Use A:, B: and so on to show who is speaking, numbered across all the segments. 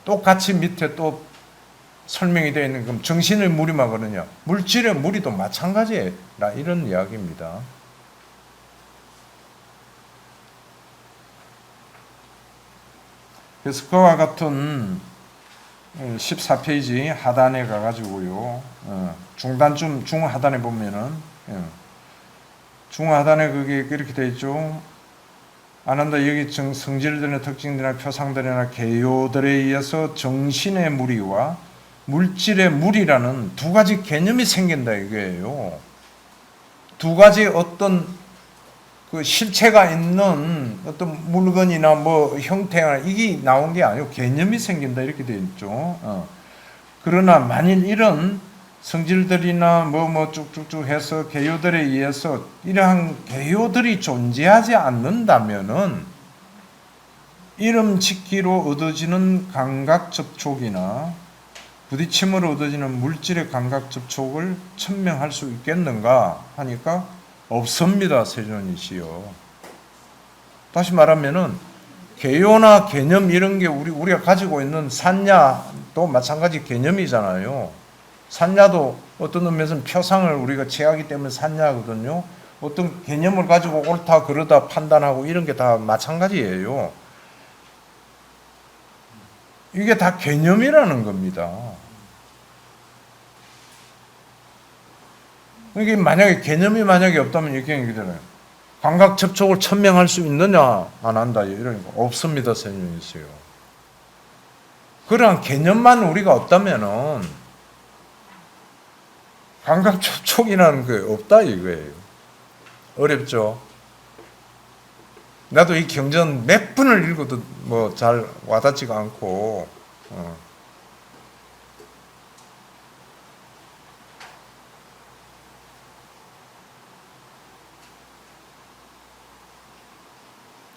A: 똑같이 밑에 또 설명이 되어 있는 건 정신의 무리마거든요. 물질의 무리도 마찬가지라 이런 이야기입니다. 그래서 그와 같은 14페이지 하단에 가가지고요. 중단쯤 중하단에 보면은 중하단에 그게 이렇게 되어 있죠. 아난다 여기 성질들이나 특징들이나 표상들이나 개요들에 의해서 정신의 무리와 물질의 무리라는 두 가지 개념이 생긴다 이거예요. 두 가지 어떤 그 실체가 있는 어떤 물건이나 뭐 형태나 이게 나온 게 아니고 개념이 생긴다 이렇게 되어 있죠. 그러나 만일 이런 성질들이나 뭐 쭉쭉쭉 해서 개요들에 의해서 이러한 개요들이 존재하지 않는다면은 이름 짓기로 얻어지는 감각 접촉이나 부딪힘으로 얻어지는 물질의 감각 접촉을 천명할 수 있겠는가 하니까 없습니다. 세존이시여. 다시 말하면은 개요나 개념 이런 게 우리가 가지고 있는 산야도 마찬가지 개념이잖아요. 산야도 어떤 의미에서는 표상을 우리가 취하기 때문에 산야거든요. 어떤 개념을 가지고 옳다 그러다 판단하고 이런 게 다 마찬가지예요. 이게 다 개념이라는 겁니다. 이게 만약에 개념이 없다면 이렇게 얘기되잖아요. 감각 접촉을 천명할 수 있느냐 안 한다 이러니까 없습니다. 선생님이세요. 그러한 개념만 우리가 없다면은 감각 접촉이라는 게 없다 이거예요. 어렵죠? 나도 이 경전 몇 분을 읽어도 뭐 잘 와닿지가 않고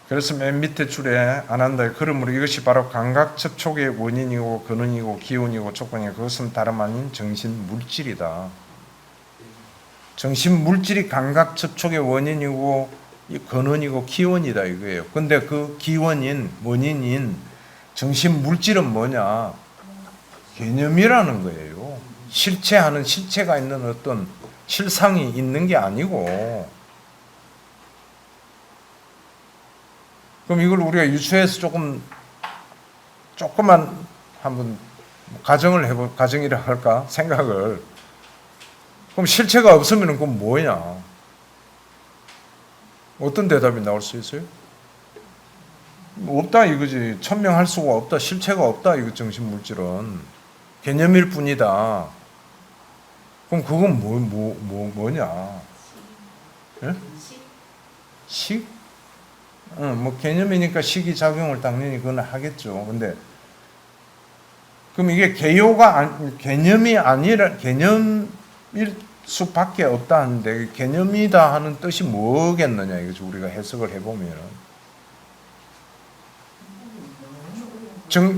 A: 그래서 맨 밑에 줄에 안한다. 그러므로 이것이 바로 감각 접촉의 원인이고 근원이고 기원이고 조건이고 그것은 다름 아닌 정신 물질이다. 정신 물질이 감각 접촉의 원인이고 근원이고 기원이다 이거예요. 근데 그 기원인 원인인 정신 물질은 뭐냐? 개념이라는 거예요. 실체하는 실체가 있는 어떤 실상이 있는 게 아니고. 그럼 이걸 우리가 유추해서 조금만 한번 가정이라 할까? 생각을. 그럼 실체가 없으면 그건 뭐냐? 어떤 대답이 나올 수 있어요? 없다 이거지. 천명할 수가 없다. 실체가 없다. 이거 정신물질은. 개념일 뿐이다. 그럼 그건 뭐냐? 예? 식? 뭐 개념이니까 식이 작용을 당연히 그건 하겠죠. 근데 그럼 이게 개념이 아니라 개념일 수밖에 없다 하는데 개념이다 하는 뜻이 뭐겠느냐 이거죠. 우리가 해석을 해보면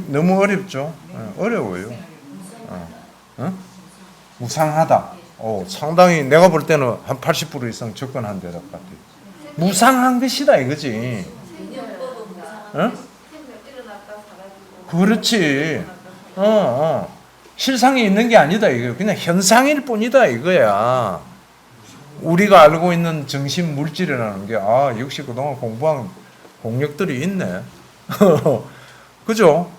A: 너무 어렵죠. 어려워요. 무상하다. 상당히 내가 볼 때는 한 80% 이상 접근한 대답 같아요. 무상한 것이다 이거지. 그렇지. 실상이 있는 게 아니다 이거예요. 그냥 현상일 뿐이다 이거야. 우리가 알고 있는 정신 물질이라는 게 역시 그동안 공부한 공력들이 있네. 그죠?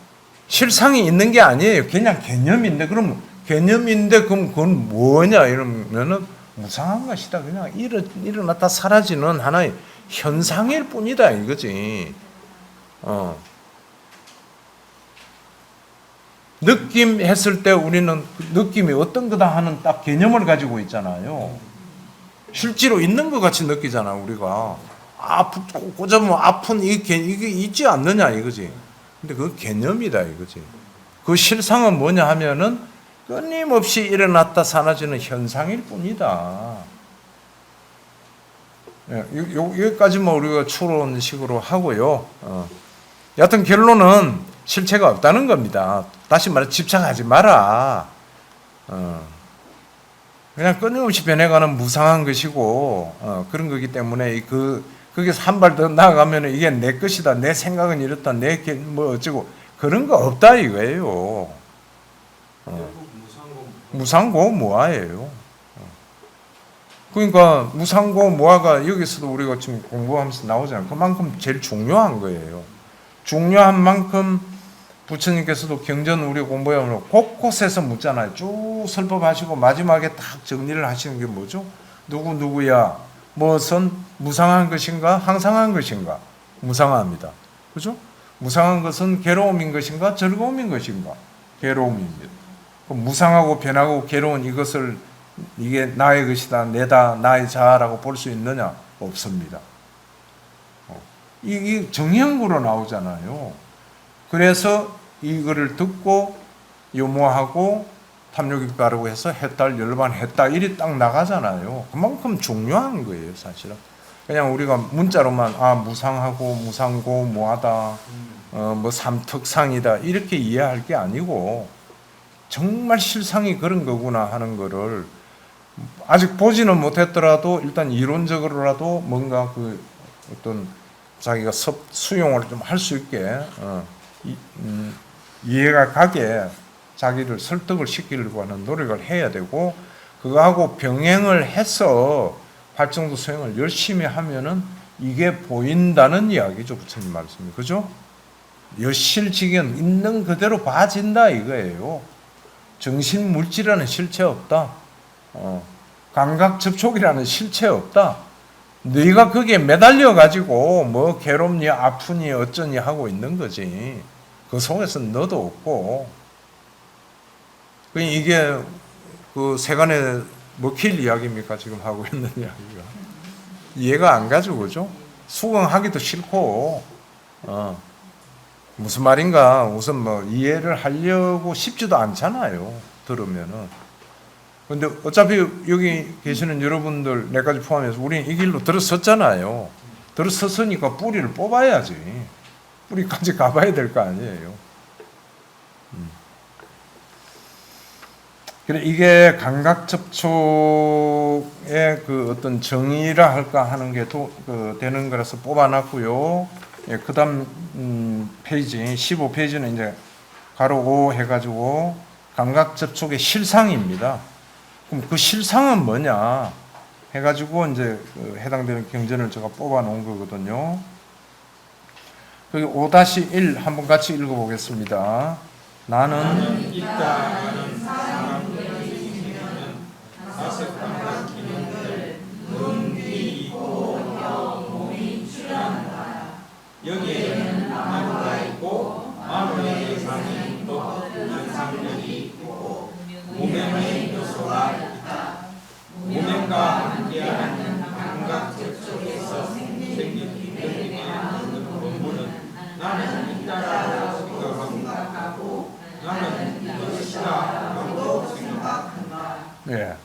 A: 실상이 있는 게 아니에요. 그냥 개념인데 그럼 그건 뭐냐 이러면은 무상한 것이다. 그냥 일어났다 사라지는 하나의 현상일 뿐이다 이거지. 느낌 했을 때 우리는 느낌이 어떤 거다 하는 딱 개념을 가지고 있잖아요. 실제로 있는 것 같이 느끼잖아 우리가. 꽂아보면 아픈 이게 있지 않느냐 이거지. 근데 그 개념이다 이거지. 그 실상은 뭐냐 하면은 끊임없이 일어났다 사라지는 현상일 뿐이다. 여기까지만 우리가 추론식으로 하고요. 여하튼 결론은 실체가 없다는 겁니다. 다시 말해 집착하지 마라. 그냥 끊임없이 변해가는 무상한 것이고 그런 거기 때문에 거기서 한 발 더 나아가면 이게 내 것이다. 내 생각은 이렇다. 뭐 어쩌고 그런 거 없다 이거예요. 무상고 무아예요. 그러니까 무상고 무아가 여기서도 우리가 지금 공부하면서 나오잖아요. 그만큼 제일 중요한 거예요. 중요한 만큼 부처님께서도 경전 우리 공부하면 곳곳에서 묻잖아요. 쭉 설법하시고 마지막에 딱 정리를 하시는 게 뭐죠? 누구야? 무엇은 무상한 것인가? 항상한 것인가? 무상합니다. 그죠? 무상한 것은 괴로움인 것인가? 즐거움인 것인가? 괴로움입니다. 무상하고 변하고 괴로운 이것을 이게 나의 것이다, 내다, 나의 자아라고 볼 수 있느냐? 없습니다. 이 정형으로 나오잖아요. 그래서 이거를 듣고 요모하고 탐욕이 바르고 해서 했달 열반 했다 일이 딱 나가잖아요. 그만큼 중요한 거예요, 사실은. 그냥 우리가 문자로만 무상하고 무상고 뭐하다, 뭐 삼특상이다 이렇게 이해할 게 아니고 정말 실상이 그런 거구나 하는 거를 아직 보지는 못했더라도 일단 이론적으로라도 뭔가 그 어떤 자기가 수용을 좀 할 수 있게 이해가 가게 자기를 설득을 시키려고 하는 노력을 해야 되고 그거하고 병행을 해서 발정도 수행을 열심히 하면은 이게 보인다는 이야기죠. 부처님 말씀이. 그죠? 여실직연 있는 그대로 봐진다 이거예요. 정신 물질이라는 실체 없다. 감각 접촉이라는 실체 없다. 네가 거기에 매달려 가지고 뭐 괴롭니 아프니 어쩌니 하고 있는 거지. 그 속에서 너도 없고. 이게 그 세간에 먹힐 이야기입니까? 지금 하고 있는 이야기가. 이해가 안 가죠, 그죠? 수긍하기도 싫고, 무슨 말인가 우선 뭐 이해를 하려고 싶지도 않잖아요. 들으면은. 근데 어차피 여기 계시는 여러분들 내까지 포함해서 우리는 이 길로 들어섰잖아요. 들어섰으니까 뿌리를 뽑아야지. 뿌리까지 가봐야 될 거 아니에요. 그래 이게 감각 접촉의 그 어떤 정의라 할까 하는 게 되는 거라서 뽑아놨고요. 예, 그다음 페이지 15페이지는 이제 가로 5 해가지고 감각 접촉의 실상입니다. 그럼 그 실상은 뭐냐 해가지고 이제 그 해당되는 경전을 제가 뽑아놓은 거거든요. 거기 5-1 한번 같이 읽어보겠습니다. 나는 있다는 사람들의 생명은 다섯 감각 기능들 눈, 귀, 코, 혀, 몸이 출현한다. 여기에는 만호가 있고 만호의 대상이 또 연상력이 있고 무명의 요소가 있다. 무명과 함께하는 감각 접촉에서 생긴 느낌의 본문은 나는 있다라고 생각하고 나는 이것이다라고 생각한다. 예.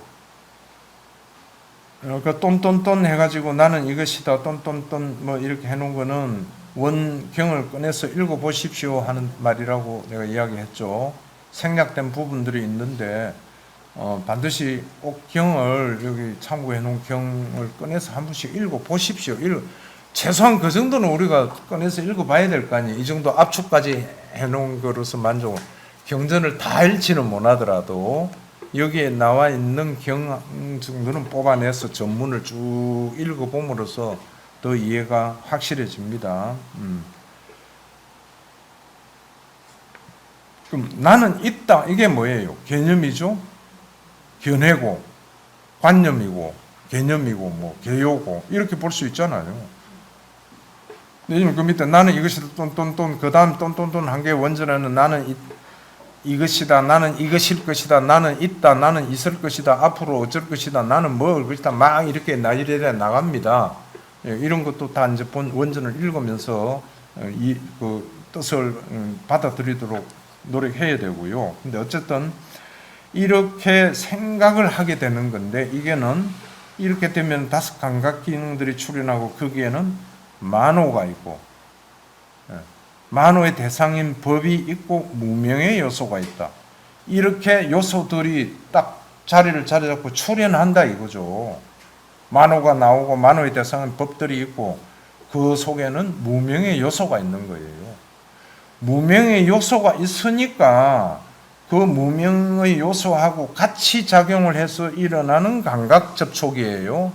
A: 그 똔똔똔 해가지고 나는 이것이다 똔똔똔 뭐 이렇게 해놓은 거는 원경을 꺼내서 읽어보십시오 하는 말이라고 내가 이야기했죠. 생략된 부분들이 있는데 반드시 꼭 경을 여기 참고해놓은 경을 꺼내서 한 번씩 읽어보십시오. 최소한 그 정도는 우리가 꺼내서 읽어봐야 될 거 아니에요. 이 정도 압축까지 해놓은 거로서 만족. 경전을 다 읽지는 못하더라도 여기에 나와 있는 경 정도는 뽑아내서 전문을 쭉 읽어봄으로써 더 이해가 확실해집니다. 그럼 나는 있다 이게 뭐예요? 개념이죠. 견해고 관념이고 개념이고 뭐 개요고 이렇게 볼 수 있잖아요. 그 밑에 나는 이것이다 똔똔똔 그 다음 똔똔똔 한 개 원전에는 나는 이것이다 나는 이것일 것이다 나는 있다 나는 있을 것이다 앞으로 어쩔 것이다 나는 먹을 것이다 막 이렇게 나열해 나갑니다. 이런 것도 다 이제 본 원전을 읽으면서 그 뜻을 받아들이도록 노력해야 되고요. 근데 어쨌든 이렇게 생각을 하게 되는 건데 이게는 이렇게 되면 다섯 감각 기능들이 출현하고 거기에는 만호가 있고 만호의 대상인 법이 있고 무명의 요소가 있다. 이렇게 요소들이 딱 자리 잡고 출현한다 이거죠. 만호가 나오고 만호의 대상인 법들이 있고 그 속에는 무명의 요소가 있는 거예요. 무명의 요소가 있으니까 그 무명의 요소하고 같이 작용을 해서 일어나는 감각 접촉이에요.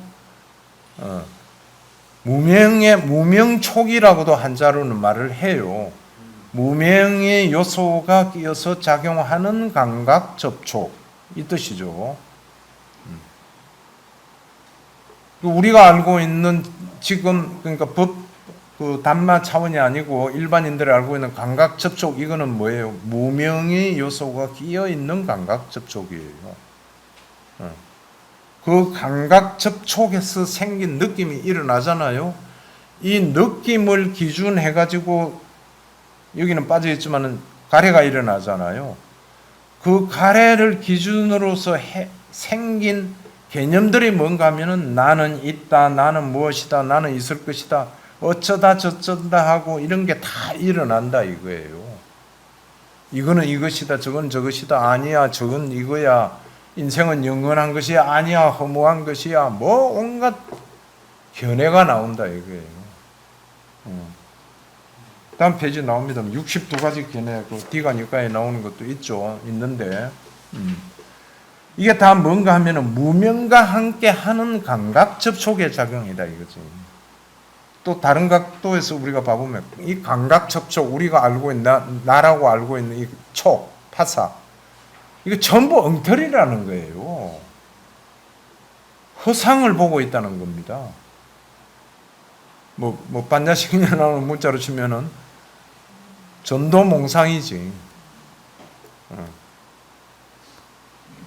A: 무명촉이라고도 한자로는 말을 해요. 무명의 요소가 끼어서 작용하는 감각 접촉, 이 뜻이죠. 우리가 알고 있는 지금 그러니까 그 단마 차원이 아니고 일반인들이 알고 있는 감각 접촉, 이거는 뭐예요? 무명의 요소가 끼어 있는 감각 접촉이에요. 그 감각 접촉에서 생긴 느낌이 일어나잖아요. 이 느낌을 기준해 가지고 여기는 빠져 있지만은 가래가 일어나잖아요. 그 가래를 기준으로서 생긴 개념들이 뭔가 하면은 나는 있다, 나는 무엇이다, 나는 있을 것이다, 어쩌다 저쩌다 하고 이런 게 다 일어난다 이거예요. 이거는 이것이다, 저건 저것이다, 아니야, 저건 이거야, 인생은 영원한 것이야, 아니야, 허무한 것이야, 뭐 온갖 견해가 나온다 이거예요. 다음 페이지 나옵니다. 62가지 견해, 그 D가 니까에 나오는 것도 있는데, 이게 다 뭔가 하면은 무명과 함께 하는 감각 접촉의 작용이다 이거지. 또 다른 각도에서 우리가 봐보면 이 감각 접촉, 우리가 알고 있는 나라고 알고 있는 이 촉, 파사, 이거 전부 엉터리라는 거예요. 허상을 보고 있다는 겁니다. 반야식냐 나오는 문자로 치면은 전도몽상이지.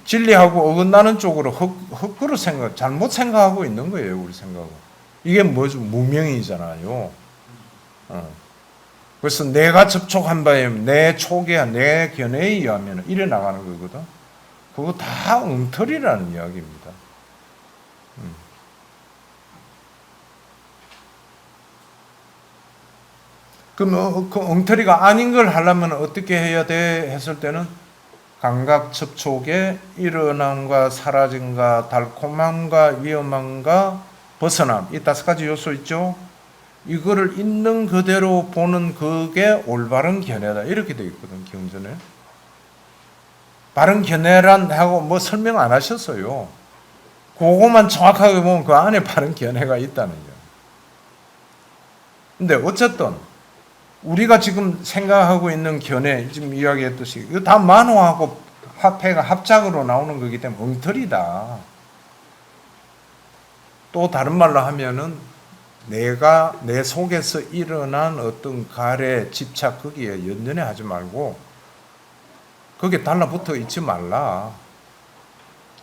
A: 진리하고 어긋나는 쪽으로 헛그릇 잘못 생각하고 있는 거예요, 우리 생각은. 이게 뭐죠? 무명이잖아요. 그래서 내가 접촉한 바에 내 촉에, 내 견해에 의하면 이래 나가는 거거든. 그거 다 엉터리라는 이야기입니다. 그럼 그 엉터리가 아닌 걸 하려면 어떻게 해야 돼? 했을 때는 감각 접촉의 일어남과 사라짐과 달콤함과 위험함과 벗어남, 이 5가지 요소 있죠? 이거를 있는 그대로 보는 그게 올바른 견해다, 이렇게 되어 있거든, 경전에. 바른 견해란 하고 뭐 설명 안 하셨어요. 그거만 정확하게 보면 그 안에 바른 견해가 있다는 거예요. 근데 어쨌든 우리가 지금 생각하고 있는 견해, 지금 이야기했듯이 이거 다 만호하고 화폐가 합작으로 나오는 거기 때문에 엉터리다. 또 다른 말로 하면은 내가 내 속에서 일어난 어떤 가래, 집착, 거기에 연연해 하지 말고 거기에 달라붙어 있지 말라.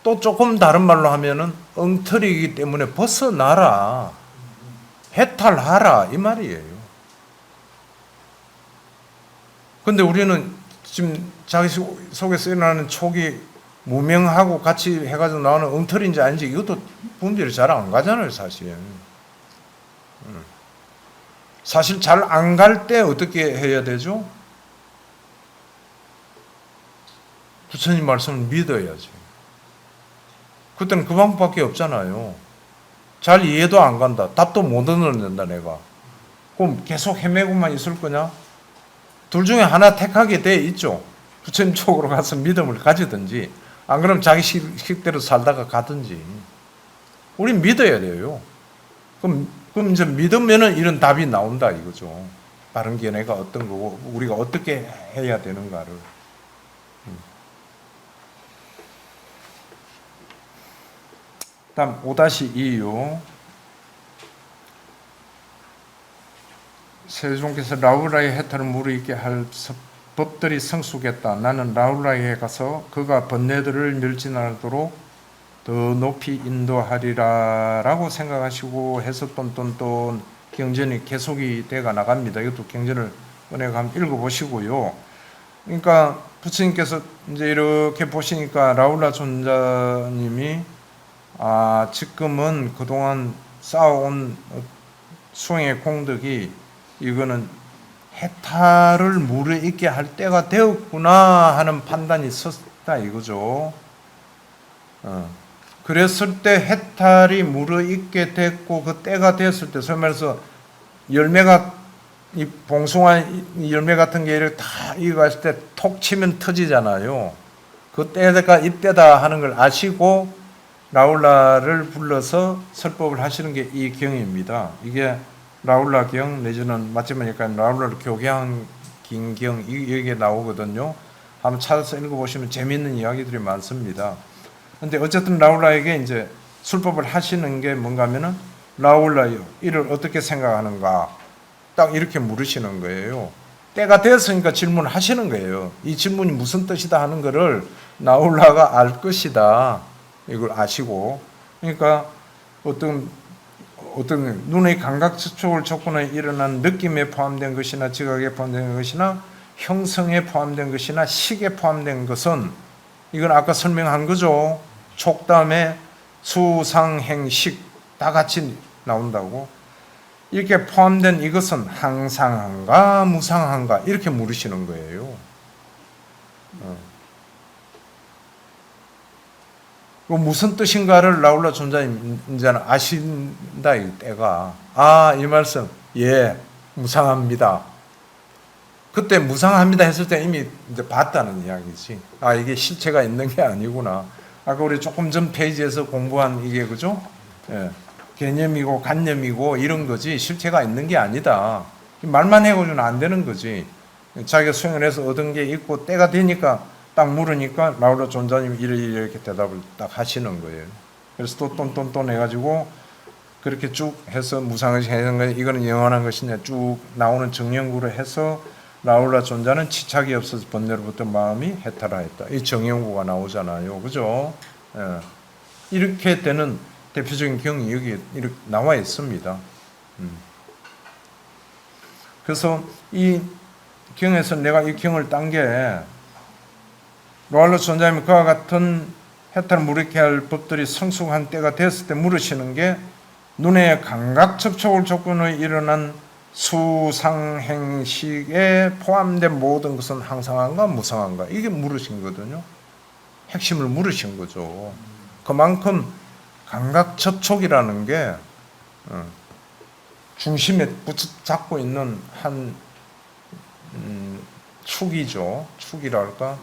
A: 또 조금 다른 말로 하면은 엉터리이기 때문에 벗어나라, 해탈하라, 이 말이에요. 근데 우리는 지금 자기 속에서 일어나는 촉이 무명하고 같이 해가지고 나오는 엉터리인지 아닌지 이것도 분별이 잘 안 가잖아요, 사실. 사실 잘 안 갈 때 어떻게 해야 되죠? 부처님 말씀을 믿어야지. 그때는 그 방법밖에 없잖아요. 잘 이해도 안 간다, 답도 못 얻는다 내가. 그럼 계속 헤매고만 있을 거냐? 둘 중에 하나 택하게 돼 있죠. 부처님 쪽으로 가서 믿음을 가지든지, 안 그러면 자기 식대로 살다가 가든지. 우린 믿어야 돼요. 그럼 이제 믿으면은 이런 답이 나온다 이거죠. 바른 견해가 어떤 거고 우리가 어떻게 해야 되는가를. 다음 5-2요. 세종께서 라울라의 해탈을 무르익게 할 법들이 성숙했다. 나는 라울라에 가서 그가 번뇌들을 멸진하도록 더 높이 인도하리라 라고 생각하시고 해석본 또 경전이 계속이 돼가 나갑니다. 이것도 경전을 은혜가 한번 읽어보시고요. 그러니까 부처님께서 이제 이렇게 보시니까 라울라 존자님이 지금은 그동안 쌓아온 수행의 공덕이 이거는 해탈을 무르익게 할 때가 되었구나 하는 판단이 섰다 이거죠. 그랬을 때 해탈이 무르익게 됐고 그 때가 됐을 때, 소위 말해서 열매가 이 봉숭아 열매 같은 게 이렇게 다 익어갔을 때 톡 치면 터지잖아요. 그 때가 이때다 하는 걸 아시고 라울라를 불러서 설법을 하시는 게 이 경입니다. 이게 라울라 경 내지는 마지막에 라울라를 교개한 긴경 여기에 나오거든요. 한번 찾아서 읽어보시면 재미있는 이야기들이 많습니다. 근데 어쨌든 라울라에게 이제 술법을 하시는 게 뭔가 하면은 라울라요, 이를 어떻게 생각하는가? 딱 이렇게 물으시는 거예요. 때가 됐으니까 질문을 하시는 거예요. 이 질문이 무슨 뜻이다 하는 거를 라울라가 알 것이다. 이걸 아시고. 그러니까 어떤 눈의 감각 접촉을 조건에 일어난 느낌에 포함된 것이나 지각에 포함된 것이나 형성에 포함된 것이나 식에 포함된 것은 이건 아까 설명한 거죠. 촉담에 수상행식 다 같이 나온다고. 이렇게 포함된 이것은 항상한가 무상한가 이렇게 물으시는 거예요. 무슨 뜻인가를 라울라 존자님자는 아신다 이 때가. 이 말씀 예 무상합니다. 그때 무상합니다 했을 때 이미 이제 봤다는 이야기지. 이게 실체가 있는 게 아니구나. 아까 우리 조금 전 페이지에서 공부한 이게 그죠? 예. 개념이고 관념이고 이런 거지 실체가 있는 게 아니다. 말만 해고는 안 되는 거지. 자기가 수행을 해서 얻은 게 있고 때가 되니까 딱 물으니까 라울라 존자님이 이렇게 대답을 딱 하시는 거예요. 그래서 또 똔똔똔 해가지고 그렇게 쭉 해서 무상의식 해는 거 이거는 영원한 것이냐 쭉 나오는 정연구로 해서 라울라 존자는 치착이 없어서 번뇌로부터 마음이 해탈하였다. 이 정연구가 나오잖아요. 그죠? 예. 이렇게 되는 대표적인 경이 여기 이렇게 나와 있습니다. 그래서 이 경에서 내가 이 경을 딴 게 라울라 존자님이 그와 같은 해탈을 무르익게 할 법들이 성숙한 때가 됐을 때 물으시는 게 눈의 감각 접촉을 조건으로 일어난 수상행식에 포함된 모든 것은 항상한가 무상한가 이게 물으신 거거든요. 핵심을 물으신 거죠. 그만큼 감각 접촉이라는 게 중심에 붙잡고 있는 한 축이죠. 축이랄까?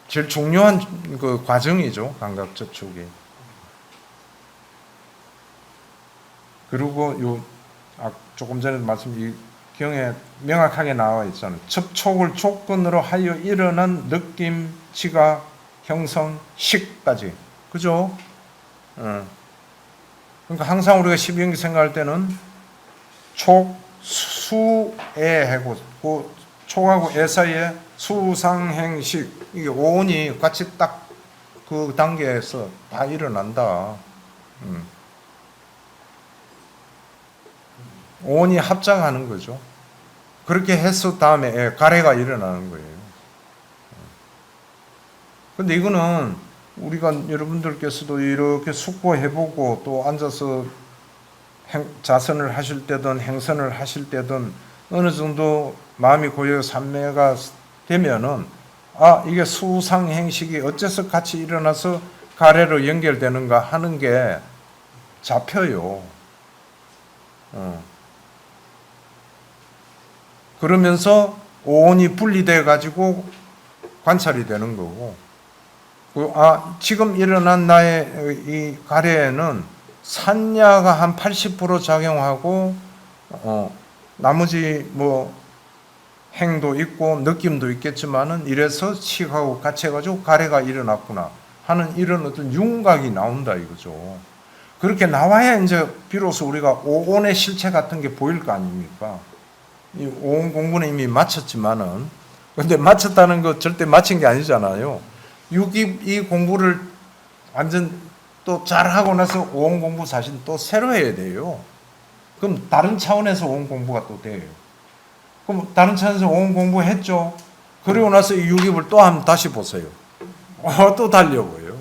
A: 제일 중요한 그 과정이죠. 감각 접촉이. 그리고 조금 전에 이 경에 명확하게 나와 있잖아요. 접촉을 조건으로 하여 일어난 느낌, 지각, 형성, 식까지. 그죠? 그러니까 항상 우리가 12연기 생각할 때는 촉, 수에 하고 그 촉하고 애 사이에 수상행식 이게 오온이 같이 딱 그 단계에서 다 일어난다. 오온이 합작하는 거죠. 그렇게 해서 다음에 가래가 일어나는 거예요. 근데 이거는 우리가 여러분들께서도 이렇게 숙고해보고 또 앉아서 자선을 하실 때든 행선을 하실 때든 어느 정도 마음이 고여 삼매가 되면은 이게 수상행식이 어째서 같이 일어나서 가래로 연결되는가 하는 게 잡혀요. 그러면서 오온이 분리돼 가지고 관찰이 되는 거고, 지금 일어난 나의 이 가래에는 산야가 한 80% 작용하고 나머지 뭐 행도 있고 느낌도 있겠지만은 이래서 식하고 같이 해가지고 가래가 일어났구나 하는 이런 어떤 윤곽이 나온다 이거죠. 그렇게 나와야 이제 비로소 우리가 오온의 실체 같은 게 보일 거 아닙니까? 이 오온 공부는 이미 마쳤지만은, 근데 마쳤다는 거 절대 마친 게 아니잖아요. 이 공부를 완전 또 잘하고 나서 오온 공부 사실 또 새로 해야 돼요. 그럼 다른 차원에서 오온 공부가 또 돼요. 그럼 다른 차원에서 오온 공부했죠. 그리고 나서 이 유깁을 또 한번 다시 보세요. 또 달려보여요.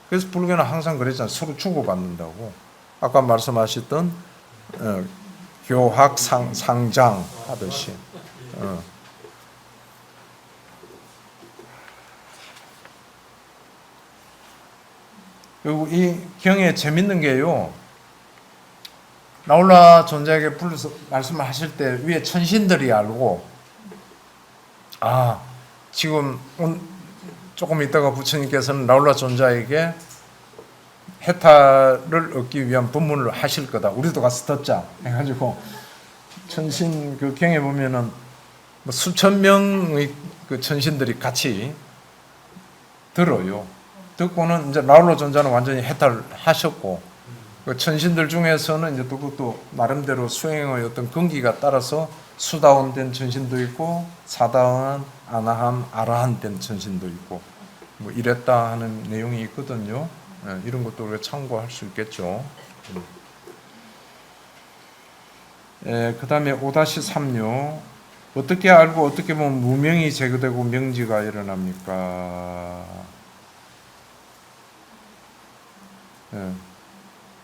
A: 그래서 불교는 항상 그랬잖아요. 서로 주고받는다고. 아까 말씀하셨던 교학 상장 하듯이. 그리고 이 경에 재밌는 게요. 나홀라 존재에게 불러서 말씀하실 때 위에 천신들이 알고, 아, 지금 조금 있다가 부처님께서는 나홀라 존재에게 해탈을 얻기 위한 법문을 하실 거다. 우리도 가서 듣자 해가지고 천신 그 경에 보면은 뭐 수천 명의 그 천신들이 같이 들어요. 듣고는 이제 나홀라 존재는 완전히 해탈하셨고, 그 천신들 중에서는 이제 그것도 나름대로 수행의 어떤 근기가 따라서 수다원된 천신도 있고 사다원, 아나함, 아라한 된 천신도 있고 뭐 이랬다 하는 내용이 있거든요. 이런 것도 우리가 참고할 수 있겠죠. 그 다음에 5-3요. 어떻게 알고 어떻게 보면 무명이 제거되고 명지가 일어납니까?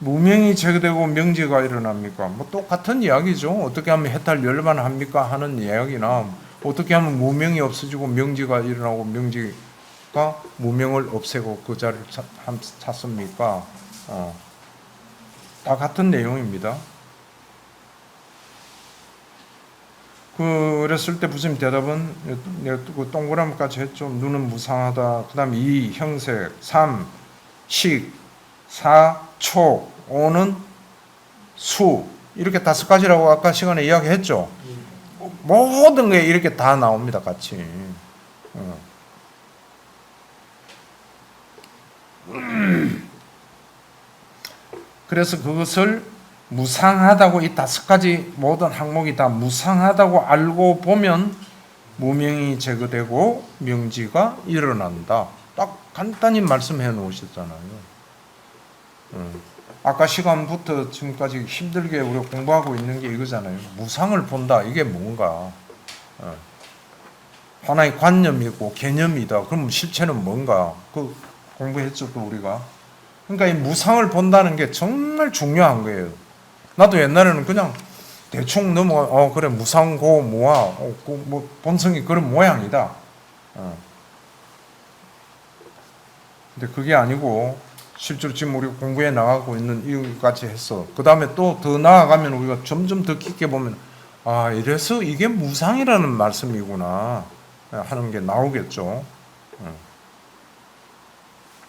A: 무명이 제거되고 명지가 일어납니까? 뭐 똑같은 이야기죠. 어떻게 하면 해탈 열반합니까? 하는 이야기나 어떻게 하면 무명이 없어지고 명지가 일어나고 명지가 무명을 없애고 그 자리를 찾습니까? 다 같은 내용입니다. 그랬을 때 부처님 대답은 내가 그 동그라미까지 했죠. 눈은 무상하다. 그 다음에 2 형색, 3 식, 4 촉, 5는 수, 이렇게 5가지라고 아까 시간에 이야기했죠. 모든 게 이렇게 다 나옵니다. 같이. 그래서 그것을 무상하다고, 이 5가지 모든 항목이 다 무상하다고 알고 보면 무명이 제거되고 명지가 일어난다. 딱 간단히 말씀해 놓으셨잖아요. 아까 시간부터 지금까지 힘들게 우리가 공부하고 있는 게 이거잖아요. 무상을 본다. 이게 뭔가? 하나의 관념이고 개념이다. 그럼 실체는 뭔가? 그 공부했죠, 또 우리가. 그러니까 이 무상을 본다는 게 정말 중요한 거예요. 나도 옛날에는 그냥 대충 넘어가, 그래, 무상고 뭐야, 뭐 본성이 그런 모양이다. 근데 그게 아니고, 실제로 지금 우리가 공부해 나가고 있는 이유까지 했어. 그 다음에 또 더 나아가면 우리가 점점 더 깊게 보면, 아, 이래서 이게 무상이라는 말씀이구나 하는 게 나오겠죠.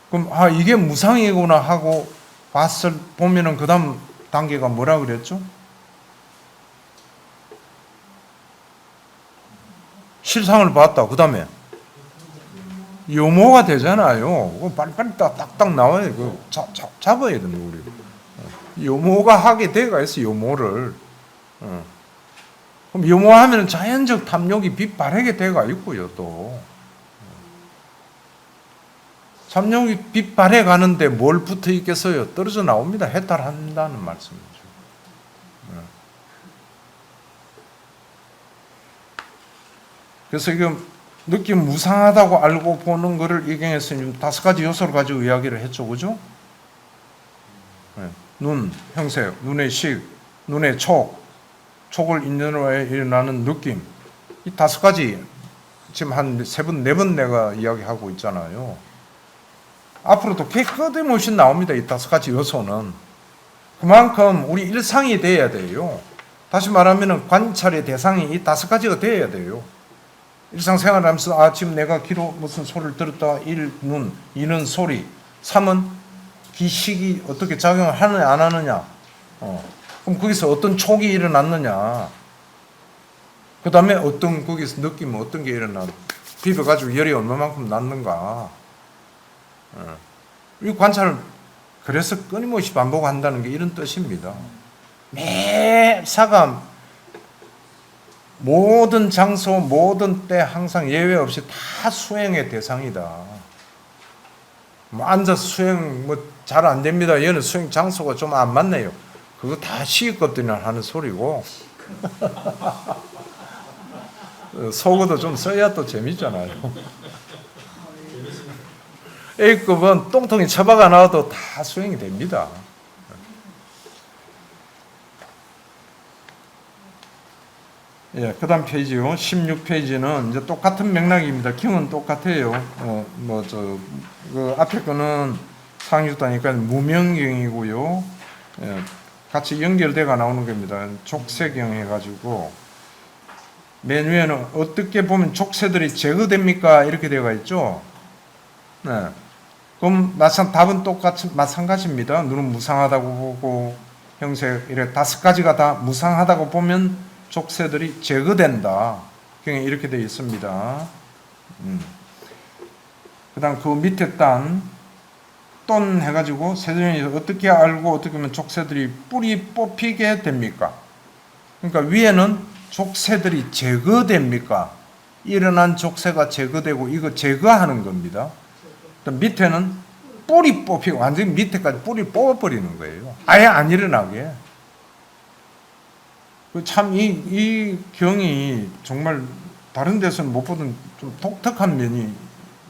A: 그럼, 아, 이게 무상이구나 하고 보면은 그 다음 단계가 뭐라 그랬죠? 실상을 봤다. 그 다음에 요모가 되잖아요. 빨리빨리 딱딱 나와요. 그 잡아야 됩니다, 우리. 요모가 하게 돼가 있어, 요모를. 그럼 요모하면 자연적 탐욕이 빛바래게 돼가 있고요, 또. 탐욕이 빛바래 가는데 뭘 붙어 있겠어요? 떨어져 나옵니다. 해탈한다는 말씀이죠. 그래서 이거 느낌 무상하다고 알고 보는 것을 이 경에서 5가지 요소를 가지고 이야기를 했죠. 그죠? 눈, 형색, 눈의 식, 눈의 촉, 촉을 인연으로 일어나는 느낌. 이 5가지 지금 한 3번, 4번 내가 이야기하고 있잖아요. 앞으로도 끊임없이 나옵니다. 이 5가지 요소는. 그만큼 우리 일상이 돼야 돼요. 다시 말하면 관찰의 대상이 이 5가지가 돼야 돼요. 일상생활을 하면서 지금 내가 귀로 무슨 소리를 들었다. 1, 눈, 2는 소리, 3은 기식이 어떻게 작용을 하느냐 안 하느냐. 그럼 거기서 어떤 촉이 일어났느냐. 그 다음에 어떤 거기서 느낌은 어떤 게 일어나. 비벼가지고 열이 얼마만큼 났는가. 이 관찰을 그래서 끊임없이 반복한다는 게 이런 뜻입니다. 매사가 모든 장소, 모든 때 항상 예외 없이 다 수행의 대상이다. 뭐 앉아서 수행 잘 안 됩니다. 얘는 수행 장소가 좀 안 맞네요. 그거 다 시기급들이나 하는 소리고. 속어도 좀 써야 또 재밌잖아요. A급은 똥통이 처박아 나와도 다 수행이 됩니다. 예, 그 다음 페이지요. 16페이지는 이제 똑같은 맥락입니다. 경은 똑같아요. 그 앞에 거는 상유다니까 무명경이고요. 예, 같이 연결돼가 나오는 겁니다. 족쇄경 해가지고 맨 위에는 어떻게 보면 족쇄들이 제거됩니까? 이렇게 되어 있죠. 네. 그럼 답은 마찬가지입니다. 눈은 무상하다고 보고 형색 이래 5가지가 다 무상하다고 보면 족쇄들이 제거된다. 그냥 이렇게 되어 있습니다. 그다음 그 밑에 돈 해가지고 세종에서 어떻게 알고 어떻게 보면 족쇄들이 뿌리 뽑히게 됩니까? 그러니까 위에는 족쇄들이 제거됩니까? 일어난 족쇄가 제거되고 이거 제거하는 겁니다. 밑에는 뿌리 뽑히고 완전히 밑에까지 뿌리 뽑아버리는 거예요. 아예 안 일어나게. 참 이 경이 정말 다른 데서는 못 보던 좀 독특한 면이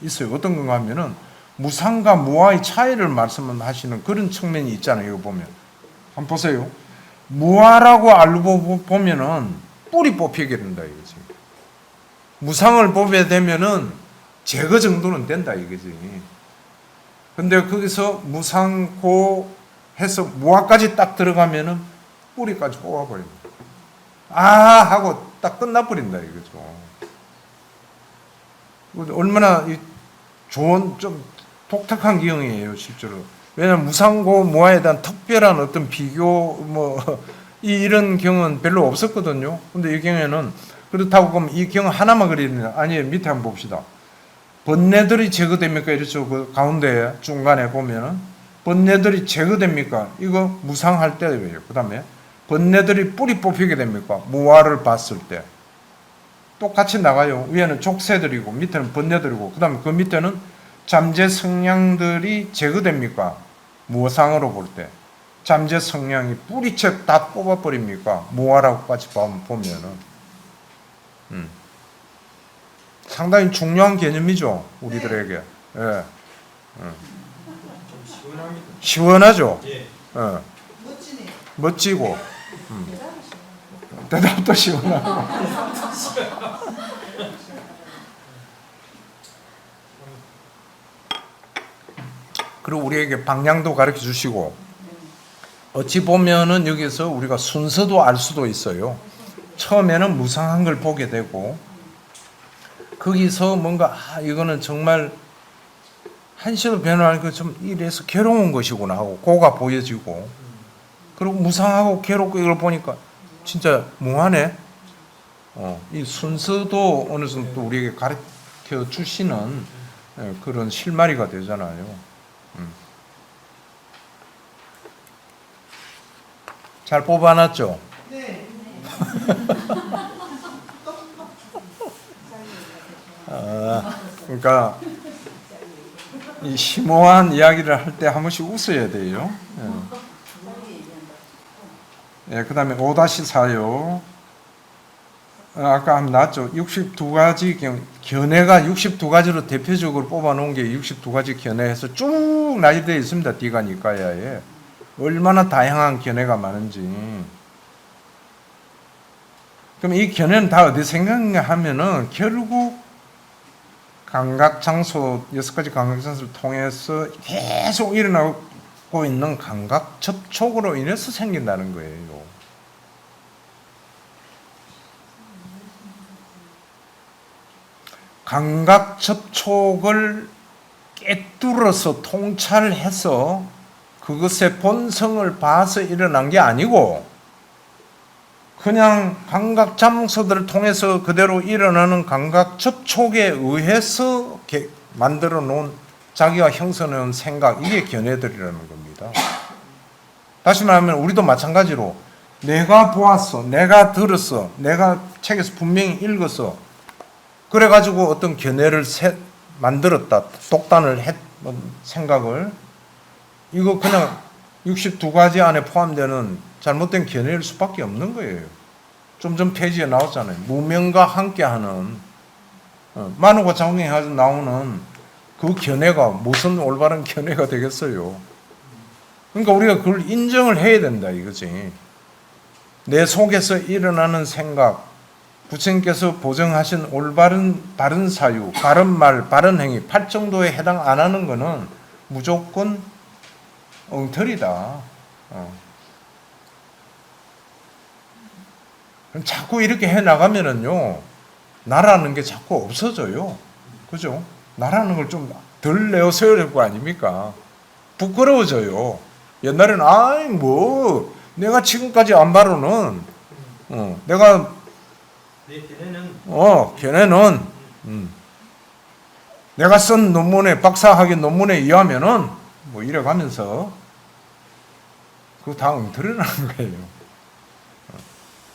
A: 있어요. 어떤 건가 하면은 무상과 무아의 차이를 말씀하시는 그런 측면이 있잖아요. 이거 보면 한번 보세요. 무아라고 알고 보면은 뿌리 뽑히게 된다 이거지. 무상을 보게 되면은 제거 정도는 된다 이거지. 근데 거기서 무상고 해서 무아까지 딱 들어가면은 뿌리까지 뽑아버립니다. 하고 딱 끝나버린다 이거죠. 얼마나 좋은 좀 독특한 기형이에요 실제로. 왜냐하면 무상고 무아에 대한 특별한 어떤 비교 이런 경우는 별로 없었거든요. 근데 이 경우에는 그렇다고 그러면 이 경우 하나만 그리는 아니에요. 밑에 한번 봅시다. 번뇌들이 제거됩니까? 이렇죠. 그 가운데 중간에 보면은 번뇌들이 제거됩니까? 이거 무상할 때예요. 그 다음에 번뇌들이 뿌리 뽑히게 됩니까? 무아를 봤을 때 똑같이 나가요. 위에는 족쇄들이고 밑에는 번뇌들이고 그 다음에 그 밑에는 잠재 성향들이 제거됩니까? 무상으로 볼 때 잠재 성향이 뿌리채 다 뽑아버립니까? 무아라고까지 보면은 상당히 중요한 개념이죠 우리들에게. 예. 시원하죠. 예. 멋지고 대답도 시원하고. 그리고 우리에게 방향도 가르쳐 주시고 어찌 보면은 여기서 우리가 순서도 알 수도 있어요. 처음에는 무상한 걸 보게 되고 거기서 뭔가 이거는 정말 한시도 변화하니까 좀 이래서 괴로운 것이구나 하고 그거가 보여지고 그리고 무상하고 괴롭고 이걸 보니까 진짜 무하네. 이 순서도 어느 정도 우리에게 가르쳐 주시는 그런 실마리가 되잖아요. 잘 뽑아놨죠? 네. 그러니까 이 심오한 이야기를 할 때 한 번씩 웃어야 돼요. 그 다음에 5-4요. 아까 한번 나왔죠. 62가지 견해가 62가지로 대표적으로 뽑아놓은 게 62가지 견해에서 쭉 나열되어 있습니다. 디가니까야에. 얼마나 다양한 견해가 많은지. 그럼 이 견해는 다 어디 생각하냐 하면은 결국 감각장소, 6가지 감각장소를 통해서 계속 일어나고 있는 감각 접촉으로 인해서 생긴다는 거예요. 감각 접촉을 깨뚫어서 통찰해서 그것의 본성을 봐서 일어난 게 아니고 그냥 감각 장소들을 통해서 그대로 일어나는 감각 접촉에 의해서 만들어 놓은 자기가 형성해 놓은 생각, 이게 견해들이라는 겁니다. 다시 말하면 우리도 마찬가지로 내가 보았어, 내가 들었어, 내가 책에서 분명히 읽었어, 그래가지고 어떤 견해를 만들었다, 독단을 생각을, 이거 그냥 62가지 안에 포함되는 잘못된 견해일 수밖에 없는 거예요. 좀 전 페이지에 나왔잖아요. 무명과 함께하는 만우가 작용해서 나오는 그 견해가 무슨 올바른 견해가 되겠어요. 그러니까 우리가 그걸 인정을 해야 된다 이거지. 내 속에서 일어나는 생각, 부처님께서 보정하신 올바른 바른 사유, 바른 말, 바른 행위 8정도에 해당 안 하는 거는 무조건 엉터리다. 자꾸 이렇게 해 나가면은요, 나라는 게 자꾸 없어져요. 그죠? 나라는 걸 좀 덜 내어서야 될 거 아닙니까? 부끄러워져요. 옛날에는, 아이, 뭐, 내가 지금까지 안 바로는, 내가, 걔네는, 내가 쓴 논문에, 박사학위 논문에 의하면은, 뭐, 이래 가면서, 그거 다 엉터리라는 거예요.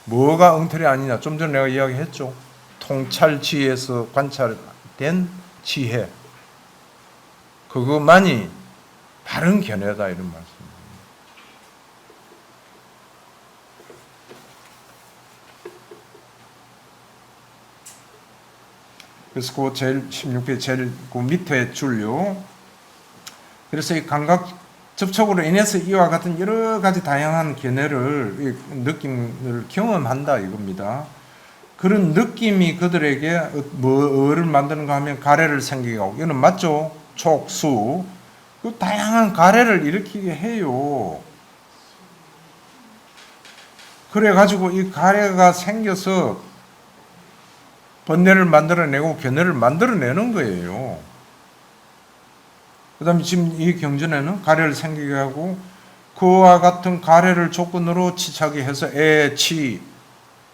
A: 뭐가 엉터리 아니냐? 좀 전에 내가 이야기했죠. 통찰지에서 관찰된 지혜. 그것만이 바른 견해다, 이런 말씀입니다. 그래서 그 제일 16페이지 제일 그 밑에 줄요. 그래서 이 감각 접촉으로 인해서 이와 같은 여러 가지 다양한 견해를, 느낌을 경험한다, 이겁니다. 그런 느낌이 그들에게 뭐를 만드는가 하면 가래를 생기게 하고, 이거는 맞죠? 촉수. 그 다양한 가래를 일으키게 해요. 그래가지고 이 가래가 생겨서 번뇌를 만들어내고 견해를 만들어내는 거예요. 그 다음에 지금 이 경전에는 가래를 생기게 하고, 그와 같은 가래를 조건으로 치차게 해서 애, 치,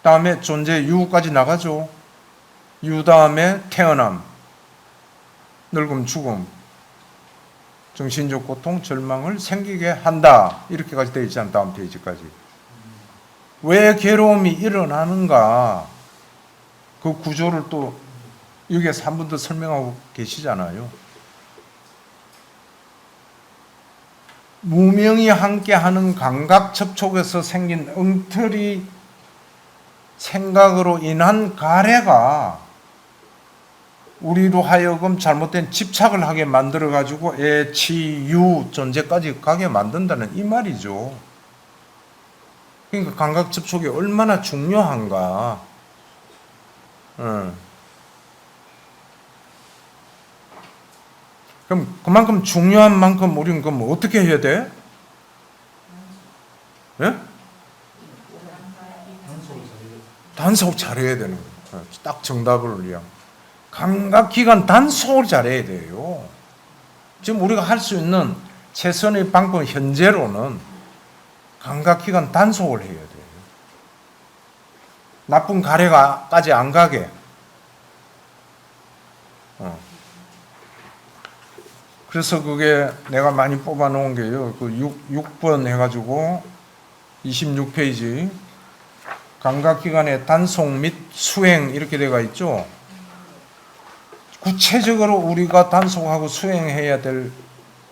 A: 다음에 존재, 유까지 나가죠. 유 다음에 태어남, 늙음, 죽음, 정신적 고통, 절망을 생기게 한다. 이렇게까지 되어 있잖아요. 다음 페이지까지. 왜 괴로움이 일어나는가? 그 구조를 또 여기에서 한 번 더 설명하고 계시잖아요. 무명이 함께하는 감각 접촉에서 생긴 엉터리 생각으로 인한 가래가 우리로 하여금 잘못된 집착을 하게 만들어가지고 애, 치, 유 존재까지 가게 만든다는 이 말이죠. 그러니까 감각 접촉이 얼마나 중요한가. 그럼 그만큼 중요한 만큼 우리는 그럼 어떻게 해야 돼? 예? 단속 잘해야 되는 거예요. 딱 정답을 위한. 감각기관 단속을 잘해야 돼요. 지금 우리가 할 수 있는 최선의 방법 현재로는 감각기관 단속을 해야 돼요. 나쁜 가래가까지 안 가게. 그래서 그게 내가 많이 뽑아 놓은 게요. 그 6번 해가지고 26페이지 감각기관의 단속 및 수행 이렇게 되어 있죠. 구체적으로 우리가 단속하고 수행해야 될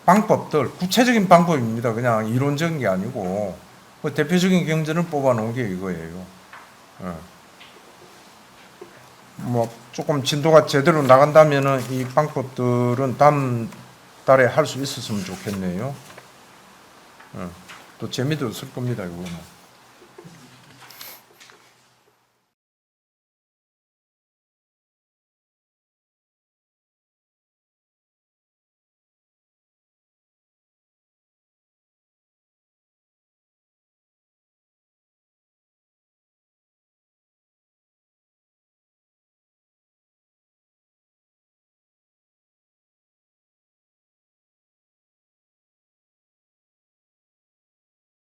A: 방법들, 구체적인 방법입니다. 그냥 이론적인 게 아니고 대표적인 경전을 뽑아 놓은 게 이거예요. 뭐 조금 진도가 제대로 나간다면은 이 방법들은 다음 달에 할 수 있었으면 좋겠네요. 또 재미도 없을 겁니다, 이거는.